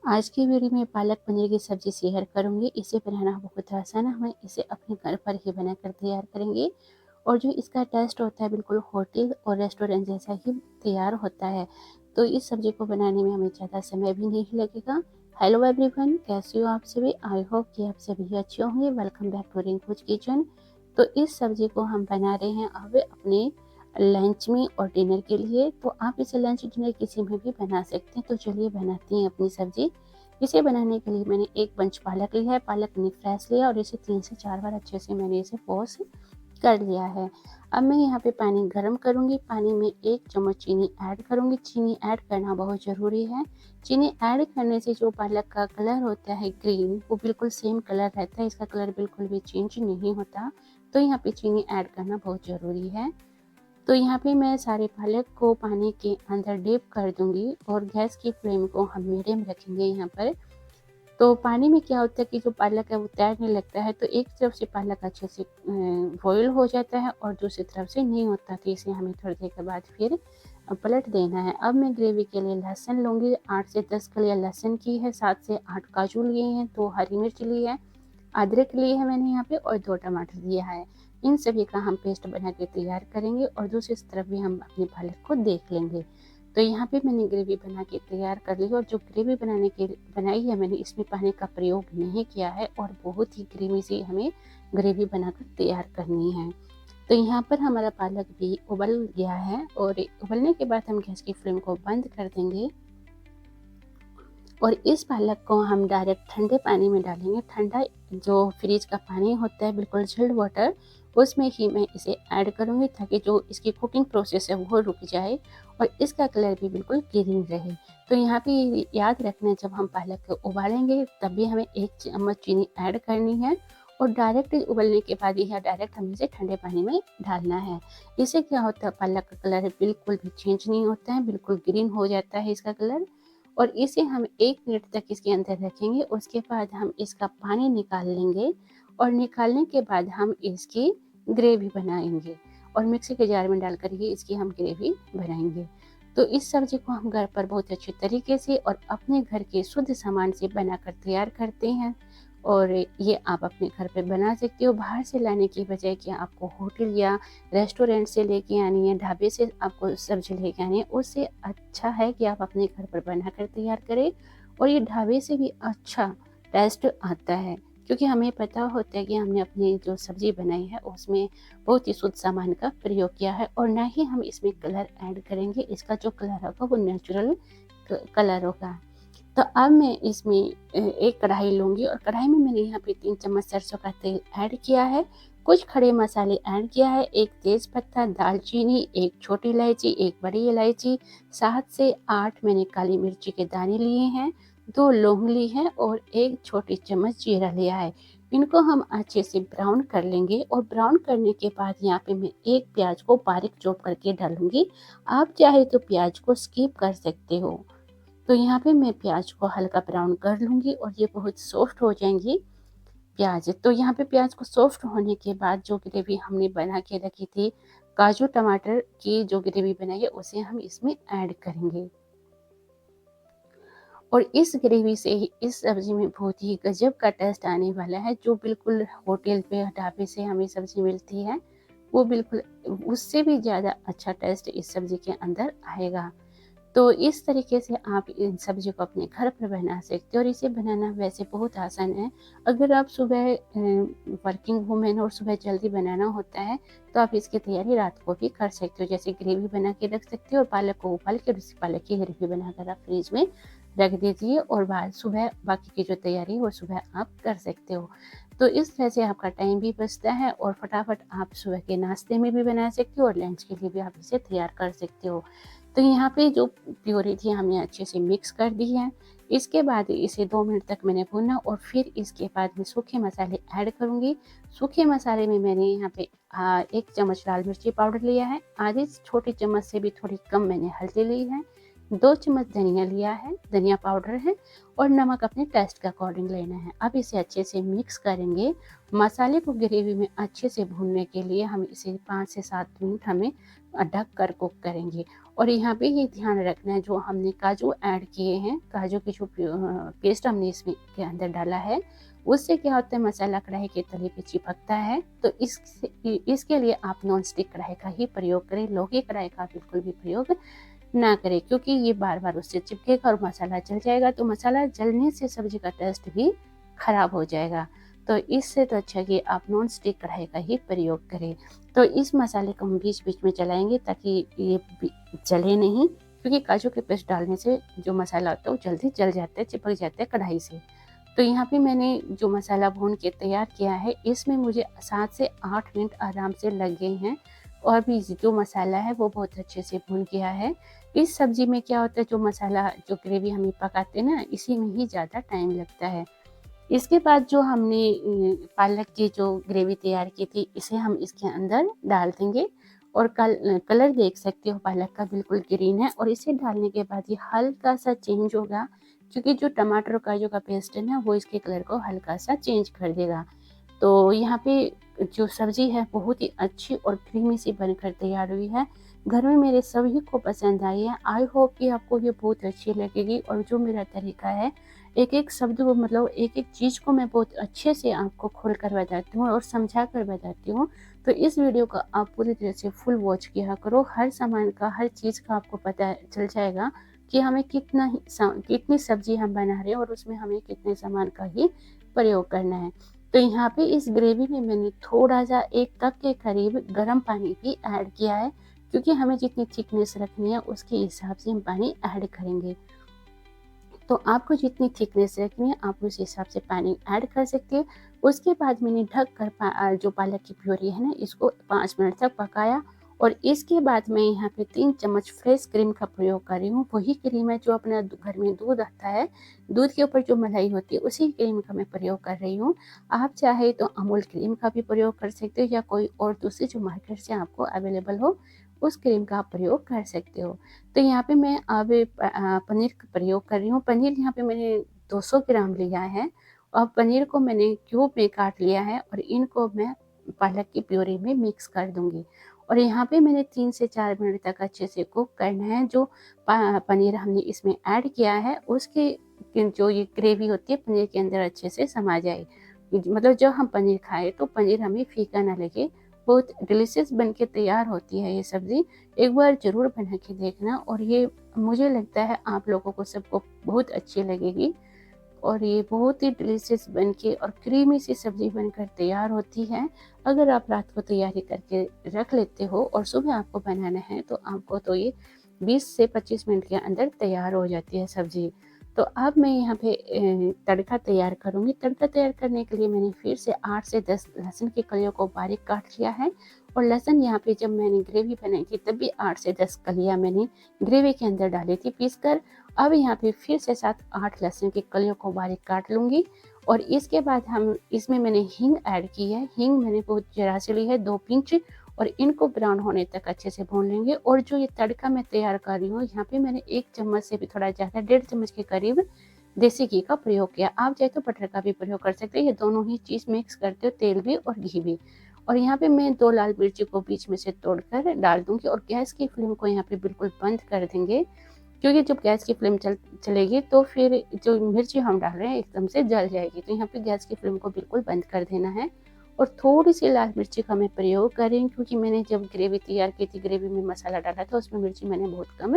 आज की वीडियो में पालक पनीर की सब्ज़ी शेयर करूँगी। इसे बनाना बहुत आसान है, हम इसे अपने घर पर ही बनाकर तैयार करेंगे और जो इसका टेस्ट होता है बिल्कुल होटल और रेस्टोरेंट जैसा ही तैयार होता है। तो इस सब्ज़ी को बनाने में हमें ज़्यादा समय भी नहीं लगेगा। हेलो एवरीवन, कैसे हो आप सभी? आई होप कि आप सभी अच्छे होंगे। Welcome back to Rinku's kitchen. तो इस सब्ज़ी को हम बना रहे हैं अब अपने लंच में और डिनर के लिए। तो आप इसे लंच डिनर किसी में भी बना सकते हैं। तो चलिए बनाते हैं अपनी सब्ज़ी। इसे बनाने के लिए मैंने एक बंच पालक लिया है। पालक ने फ्रेश लिया और इसे 3 से 4 बार अच्छे से मैंने इसे वॉश कर लिया है। अब मैं यहाँ पे पानी गर्म करूँगी। पानी में 1 चम्मच चीनी ऐड करूँगी। चीनी ऐड करना बहुत ज़रूरी है। चीनी ऐड करने से जो पालक का कलर होता है ग्रीन, वो बिल्कुल सेम कलर रहता है। इसका कलर बिल्कुल भी चेंज नहीं होता। तो यहाँ पे चीनी ऐड करना बहुत ज़रूरी है। तो यहाँ पे मैं सारे पालक को पानी के अंदर डिप कर दूंगी और गैस की फ्लेम को हम मीडियम रखेंगे यहाँ पर। तो पानी में क्या होता है कि जो पालक है वो तैरने लगता है, तो एक तरफ से पालक अच्छे से बॉयल हो जाता है और दूसरी तरफ से नहीं होता। तो इसे हमें थोड़ी देर के बाद फिर पलट देना है। अब मैं ग्रेवी के लिए लहसुन लूँगी। 8 से 10 कलियाँ लहसुन की है, 7 से 8 काजू लिए हैं, 2 हरी मिर्च ली है, अदरक लिए है मैंने यहाँ पे और 2 टमाटर लिया है। इन सभी का हम पेस्ट बना के तैयार करेंगे और दूसरी तरफ भी हम अपने पालक को देख लेंगे। तो यहाँ पे मैंने ग्रेवी बना के तैयार कर ली और जो ग्रेवी बनाई है मैंने, इसमें पानी का प्रयोग नहीं किया है और बहुत ही ग्रेवी सी हमें ग्रेवी बनाकर तैयार करनी है। तो यहाँ पर हमारा पालक भी उबल गया है और उबलने के बाद हम गैस की फ्लेम को बंद कर देंगे और इस पालक को हम डायरेक्ट ठंडे पानी में डालेंगे। ठंडा जो फ्रिज का पानी होता है, बिल्कुल चिल्ड वाटर, उसमें ही मैं इसे ऐड करूँगी ताकि जो इसकी कुकिंग प्रोसेस है वो रुक जाए और इसका कलर भी बिल्कुल ग्रीन रहे। तो यहाँ पे याद रखना, जब हम पालक को उबालेंगे तब भी हमें 1 चम्मच चीनी ऐड करनी है और डायरेक्ट उबलने के बाद या डायरेक्ट हमें इसे ठंडे पानी में डालना है। इससे क्या होता है, पालक का कलर बिल्कुल भी चेंज नहीं होता है, बिल्कुल ग्रीन हो जाता है इसका कलर। और इसे हम 1 मिनट तक इसके अंदर रखेंगे। उसके बाद हम इसका पानी निकाल लेंगे और निकालने के बाद हम इसकी ग्रेवी बनाएंगे और मिक्सी के जार में डाल कर ही इसकी हम ग्रेवी बनाएंगे। तो इस सब्जी को हम घर पर बहुत अच्छे तरीके से और अपने घर के शुद्ध सामान से बनाकर तैयार करते हैं और ये आप अपने घर पे बना सकते हो। बाहर से लाने की बजाय कि आपको होटल या रेस्टोरेंट से लेके आनी है, ढाबे से आपको सब्जी लेके आनी है, उससे अच्छा है कि आप अपने घर पर बनाकर तैयार करें और ये ढाबे से भी अच्छा टेस्ट आता है, क्योंकि हमें पता होता है कि हमने अपनी जो सब्जी बनाई है उसमें बहुत ही शुद्ध सामान का प्रयोग किया है और ना ही हम इसमें कलर ऐड करेंगे। इसका जो कलर होगा वो नेचुरल कलर होगा। तो अब मैं इसमें एक कढ़ाई लूँगी और कढ़ाई में मैंने यहाँ पे 3 चम्मच सरसों का तेल ऐड किया है, कुछ खड़े मसाले ऐड किया है, 1 तेज पत्ता, दालचीनी, 1 छोटी इलायची, 1 बड़ी इलायची, 7 से 8 मैंने काली मिर्ची के दाने लिए हैं, 2 लौंग ली है और 1 छोटी चम्मच जीरा लिया है। इनको हम अच्छे से ब्राउन कर लेंगे और ब्राउन करने के बाद यहाँ पे मैं 1 प्याज को बारीक चॉप करके डालूंगी। आप चाहे तो प्याज को स्किप कर सकते हो। तो यहाँ पे मैं प्याज को हल्का ब्राउन कर लूँगी और ये बहुत सॉफ्ट हो जाएंगी प्याज। तो यहाँ पे प्याज को सॉफ्ट होने के बाद जो ग्रेवी हमने बना के रखी थी, काजू टमाटर की जो ग्रेवी बनाई है, उसे हम इसमें ऐड करेंगे और इस ग्रेवी से ही इस सब्जी में बहुत ही गजब का टेस्ट आने वाला है। जो बिल्कुल होटल पे ढाबे से हमें सब्जी मिलती है, वो बिल्कुल उससे भी ज़्यादा अच्छा टेस्ट इस सब्जी के अंदर आएगा। तो इस तरीके से आप इन सब्जियों को अपने घर पर बना सकते हो और इसे बनाना वैसे बहुत आसान है। अगर आप सुबह वर्किंग वूमेन और सुबह जल्दी बनाना होता है, तो आप इसकी तैयारी रात को भी कर सकते हो। जैसे ग्रेवी बना के रख सकते हो और पालक को उबाल के उसी पालक की ग्रेवी बनाकर आप फ्रिज में रख दीजिए और बाद सुबह बाकी की जो तैयारी है वो सुबह आप कर सकते हो। तो इस तरह से आपका टाइम भी बचता है और फटाफट आप सुबह के नाश्ते में भी बना सकते हो और लंच के लिए भी आप इसे तैयार कर सकते हो। तो यहाँ पे जो प्योरी थी हमने अच्छे से मिक्स कर दी है। इसके बाद इसे 2 मिनट तक मैंने भूना और फिर इसके बाद मैं सूखे मसाले ऐड करूँगी। सूखे मसाले में मैंने यहाँ पे 1 चम्मच लाल मिर्ची पाउडर लिया है, आधी छोटी चम्मच से भी थोड़ी कम मैंने हल्दी ली है, 2 चम्मच धनिया लिया है, धनिया पाउडर है और नमक अपने टेस्ट के अकॉर्डिंग लेना है। अब इसे अच्छे से मिक्स करेंगे। मसाले को ग्रेवी में अच्छे से भूनने के लिए हम इसे 5 से 7 मिनट हमें ढक कर कुक करेंगे और यहाँ पे ये ध्यान रखना है, जो हमने काजू ऐड किए हैं, काजू की जो पेस्ट हमने इसमें के अंदर डाला है, उससे क्या होता है मसाला कढ़ाई के तले पे चिपकता है। तो इसके लिए आप नॉन स्टिक कढ़ाई का ही प्रयोग करें, लोहे की कढ़ाई का बिल्कुल भी प्रयोग ना करें, क्योंकि ये बार बार उससे चिपकेगा और मसाला जल जाएगा। तो मसाला जलने से सब्जी का टेस्ट भी खराब हो जाएगा। तो इससे तो अच्छा कि आप नॉन स्टिक कढ़ाई का ही प्रयोग करें। तो इस मसाले को हम बीच बीच में चलाएंगे ताकि ये जले नहीं, क्योंकि काजू के पेस्ट डालने से जो मसाला होता है वो जल्दी जल जाता है, चिपक जाता है कढ़ाई से। तो यहाँ पे मैंने जो मसाला भून के तैयार किया है, इसमें मुझे 7 से 8 मिनट आराम से लग गए हैं, और भी जो मसाला है वो बहुत अच्छे से भून गया है। इस सब्जी में क्या होता है, जो मसाला जो ग्रेवी हमें पकाते हैं ना, इसी में ही ज़्यादा टाइम लगता है। इसके बाद जो हमने पालक की जो ग्रेवी तैयार की थी, इसे हम इसके अंदर डाल देंगे। और कलर देख सकते हो पालक का बिल्कुल ग्रीन है, और इसे डालने के बाद ये हल्का सा चेंज होगा, क्योंकि जो टमाटर और काजू का पेस्ट है ना, वो इसके कलर को हल्का सा चेंज कर देगा। तो यहाँ पे जो सब्जी है बहुत ही अच्छी और क्रीमी सी बनकर तैयार हुई है। घर में मेरे सभी को पसंद आई है। आई होप कि आपको ये बहुत अच्छी लगेगी। और जो मेरा तरीका है, एक एक शब्द को, मतलब एक एक चीज़ को मैं बहुत अच्छे से आपको खोल कर बताती हूँ और समझा कर बताती हूँ। तो इस वीडियो को आप पूरी तरह से फुल वॉच किया करो। हर सामान का, हर चीज़ का आपको पता चल जाएगा कि हमें कितनी सब्जी हम बना रहे हैं और उसमें हमें कितने सामान का ही प्रयोग करना है। तो यहाँ पे इस ग्रेवी में मैंने थोड़ा सा 1 कप के करीब गर्म पानी भी ऐड किया है, क्योंकि हमें जितनी थिकनेस रखनी है उसके हिसाब से हम पानी ऐड करेंगे। तो आपको जितनी थिकनेस रखनी है आप उस हिसाब से पानी ऐड कर सकते हैं। उसके बाद मैंने ढक कर जो पालक की प्योरी है ना, इसको 5 मिनट तक पकाया। और इसके बाद मैं यहाँ पे 3 चम्मच फ्रेश क्रीम का प्रयोग कर रही हूँ। वही क्रीम है जो अपना घर में दूध आता है, दूध के ऊपर जो मलाई होती है, उसी क्रीम का मैं प्रयोग कर रही हूँ। आप चाहे तो अमूल क्रीम का भी प्रयोग कर सकते हो, या कोई और दूसरी जो मार्केट से आपको अवेलेबल हो उस क्रीम का आप प्रयोग कर सकते हो। तो यहाँ पे मैं अब पनीर का प्रयोग कर रही हूँ। पनीर यहाँ पे मैंने 200 ग्राम लिया है, और पनीर को मैंने क्यूब में काट लिया है, और इनको मैं पालक की प्योरी में मिक्स कर दूंगी। और यहाँ पे मैंने 3 से 4 मिनट तक अच्छे से कुक करना है। जो पनीर हमने इसमें ऐड किया है, उसके जो ये ग्रेवी होती है पनीर के अंदर अच्छे से समा जाए। मतलब जब हम पनीर खाएं तो पनीर हमें फीका ना लगे। बहुत डिलीशियस बन के तैयार होती है ये सब्ज़ी। एक बार ज़रूर बना के देखना, और ये मुझे लगता है आप लोगों को सबको बहुत अच्छी लगेगी। और ये बहुत ही डिलीशियस बन के और क्रीमी सी सब्ज़ी बनकर तैयार होती है। अगर आप रात को तैयारी करके रख लेते हो और सुबह आपको बनाना है, तो आपको तो ये 20 से 25 मिनट के अंदर तैयार हो जाती है सब्ज़ी। तो अब मैं यहाँ पे तड़का तैयार करूँगी। तड़का तैयार करने के लिए मैंने फिर से 8 से 10 लहसुन की कलियों को बारीक काट लिया है। और लहसुन यहाँ पे जब मैंने ग्रेवी बनाई थी तब भी 8 से 10 कलियाँ मैंने ग्रेवी के अंदर डाली थी पीस कर। अब यहाँ पे फिर से 7-8 लहसुन की कलियों को बारीक काट लूँगी। और इसके बाद हम इसमें मैंने हींग ऐड की है। हींग मैंने बहुत जरा सी ली है, 2 पिंच, और इनको ब्राउन होने तक अच्छे से भून लेंगे। और जो ये तड़का मैं तैयार कर रही हूँ, यहाँ पे मैंने 1 चम्मच से भी थोड़ा ज़्यादा, 1.5 चम्मच के करीब देसी घी का प्रयोग किया। आप चाहे तो बटर का भी प्रयोग कर सकते हैं। ये दोनों ही चीज़ मिक्स करते हो, तेल भी और घी भी। और यहाँ पे मैं 2 लाल मिर्ची को बीच में से तोड़कर डाल दूँगी, और गैस की फ्लेम को यहाँ पे बिल्कुल बंद कर देंगे, क्योंकि जब गैस की फ्लेम चलेगी तो फिर जो मिर्ची हम डाल रहे हैं एकदम से जल जाएगी। तो यहाँ पे गैस की फ्लेम को बिल्कुल बंद कर देना है। और थोड़ी सी लाल मिर्ची का मैं प्रयोग कर रही हूँ, क्योंकि मैंने जब ग्रेवी तैयार की थी, ग्रेवी में मसाला डाला था, उसमें मिर्ची मैंने बहुत कम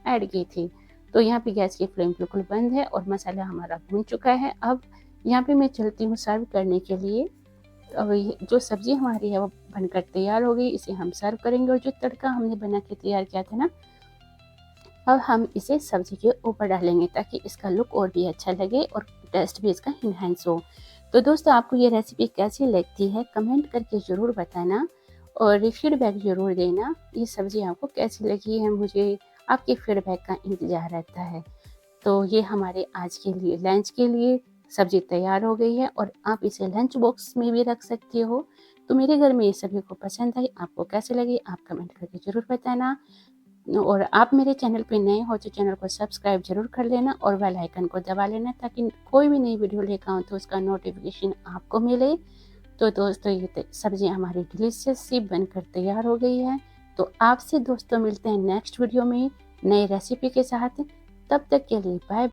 ऐड की थी। तो यहाँ पे गैस की फ्लेम बिल्कुल बंद है और मसाला हमारा भून चुका है। अब यहाँ पे मैं चलती हूँ सर्व करने के लिए। अब जो सब्जी हमारी है वो बनकर तैयार हो गई, इसे हम सर्व करेंगे। और जो तड़का हमने बना के तैयार किया था ना, अब हम इसे सब्जी के ऊपर डालेंगे, ताकि इसका लुक और भी अच्छा लगे और टेस्ट भी इसका इन्हेंस हो। तो दोस्तों, आपको ये रेसिपी कैसी लगती है कमेंट करके ज़रूर बताना, और फीडबैक ज़रूर देना। ये सब्ज़ी आपको कैसी लगी है, मुझे आपके फीडबैक का इंतज़ार रहता है। तो ये हमारे आज के लिए लंच के लिए सब्ज़ी तैयार हो गई है, और आप इसे लंच बॉक्स में भी रख सकते हो। तो मेरे घर में ये सभी को पसंद आई। आपको कैसे लगी आप कमेंट करके ज़रूर बताना। और आप मेरे चैनल पे नए हो तो चैनल को सब्सक्राइब जरूर कर लेना, और बेल आइकन को दबा लेना, ताकि कोई भी नई वीडियो लेकर आऊँ तो उसका नोटिफिकेशन आपको मिले। तो दोस्तों, ये सब्जी हमारी डिलीशियस सी बनकर तैयार हो गई है। तो आपसे दोस्तों मिलते हैं नेक्स्ट वीडियो में नई रेसिपी के साथ। तब तक के लिए बाय।